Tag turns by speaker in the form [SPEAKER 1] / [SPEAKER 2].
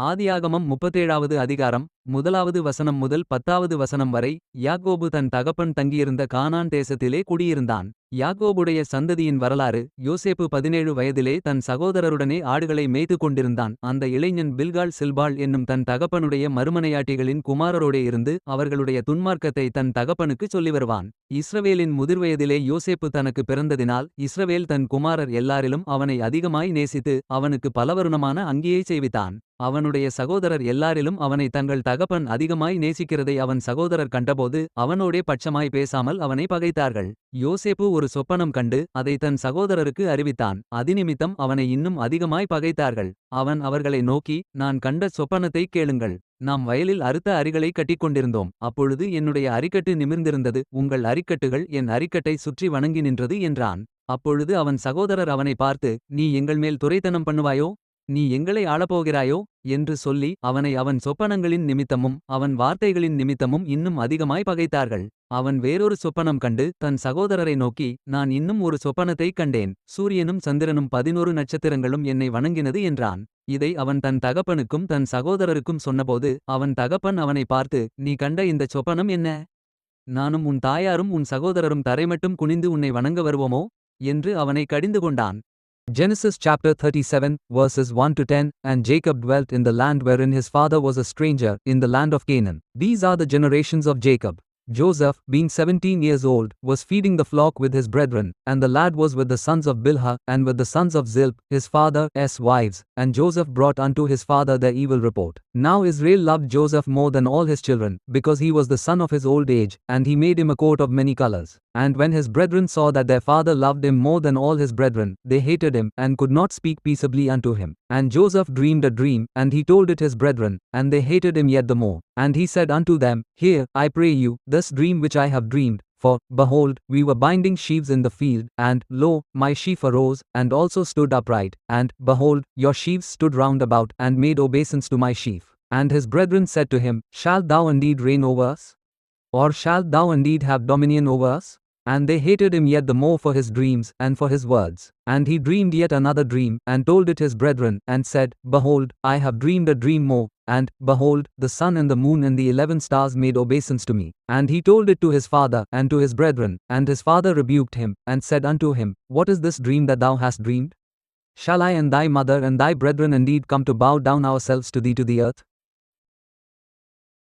[SPEAKER 1] ஆதியாகமம் 37வது அதிகாரம் 1வது வசனம் முதல் 10வது வசனம் வரை. யாக்கோபு தன் தகப்பன் தங்கியிருந்த கானான் தேசத்திலே குடியிருந்தான். யாக்கோபுடைய சந்ததியின் வரலாறு. யோசேப்பு 17 வயதிலே தன் சகோதரருடனே ஆடுகளை மேய்த்துக் கொண்டிருந்தான். அந்த இளைஞன் பில்காள் சில்பாள் என்னும் தன் தகப்பனுடைய மறுமனையாட்டிகளின் குமாரரோடே இருந்து அவர்களுடைய துன்மார்க்கத்தை தன் தகப்பனுக்குச் சொல்லி வருவான். இஸ்ரவேலின் முதிர்வயதிலே யோசேப்பு தனக்கு பிறந்ததினால் இஸ்ரவேல் தன் குமாரர் எல்லாரிலும் அவனை அதிகமாய் நேசித்து அவனுக்கு பலவருணமான அங்கியைச் செய்வித்தான். அவனுடைய சகோதரர் எல்லாரிலும் அவனை தங்கள் தகப்பன் அதிகமாய் நேசிக்கிறதை அவன் சகோதரர் கண்டபோது அவனோடே பட்சமாய் பேசாமல் அவனை பகைத்தார்கள். யோசேப்பு ஒரு சொப்பனம் கண்டு அதை தன் சகோதரருக்கு அறிவித்தான். அதினிமித்தம் அவனை இன்னும் அதிகமாய் பகைத்தார்கள். அவன் அவர்களை நோக்கி, நான் கண்ட சொப்பனத்தைக் கேளுங்கள். நாம் வயலில் அறுத்த அரிகளை கட்டிக்கொண்டிருந்தோம். அப்பொழுது என்னுடைய அரிக்கட்டு நிமிர்ந்திருந்தது, உங்கள் அரிக்கட்டுகள் என் அரிக்கட்டை சுற்றி வணங்கி நின்றது என்றான். அப்பொழுது அவன் சகோதரர் அவனை பார்த்து, நீ எங்கள்மேல் துரைத்தனம் பண்ணுவாயோ? நீ எங்களை ஆளப்போகிறாயோ? என்று சொல்லி அவனை அவன் சொப்பனங்களின் நிமித்தமும் அவன் வார்த்தைகளின் நிமித்தமும் இன்னும் அதிகமாய் பகைத்தார்கள். அவன் வேறொரு சொப்பனம் கண்டு தன் சகோதரரை நோக்கி, நான் இன்னும் ஒரு சொப்பனத்தைக் கண்டேன். சூரியனும் சந்திரனும் 11 நட்சத்திரங்களும் என்னை வணங்கினது என்றான். இதை அவன் தன் தகப்பனுக்கும் தன் சகோதரருக்கும் சொன்னபோது அவன் தகப்பன் அவனை பார்த்து, நீ கண்ட இந்தச் சொப்பனம் என்ன? நானும் உன் தாயாரும் உன் சகோதரரும் தரைமட்டும் குனிந்து உன்னை வணங்க வருவோமோ? என்று அவனை கடிந்து கொண்டான். Genesis chapter 37, verses 1 to 10. And Jacob dwelt in the land wherein his father was a stranger, in the land of Canaan. These are the generations of Jacob. Joseph, being 17 years old, was feeding the flock with his brethren, and the lad was with the sons of Bilhah, and with the sons of Zilp, his father's wives. And Joseph brought unto his father their evil report. Now Israel loved Joseph more than all his children, because he was the son of his old age, and he made him a coat of many colors. And when his brethren saw that their father loved him more than all his brethren, they hated him, and could not speak peaceably unto him. And Joseph dreamed a dream, and he told it his brethren, and they hated him yet the more. And he said unto them, Hear, I pray you, this dream which I have dreamed. For, behold, we were binding sheaves in the field, and, lo, my sheaf arose, and also stood upright. And, behold, your sheaves stood round about, and made obeisance to my sheaf. And his brethren said to him, Shalt thou indeed reign over us? Or shalt thou indeed have dominion over us? And they hated him yet the more for his dreams, and for his words. And he dreamed yet another dream, and told it his brethren, and said, Behold, I have dreamed a dream more. And, behold, the sun and the moon and the 11 stars made obeisance to me. And he told it to his father, and to his brethren. And his father rebuked him, and said unto him, What is this dream that thou hast dreamed? Shall I and thy mother and thy brethren indeed come to bow down ourselves to thee to the earth?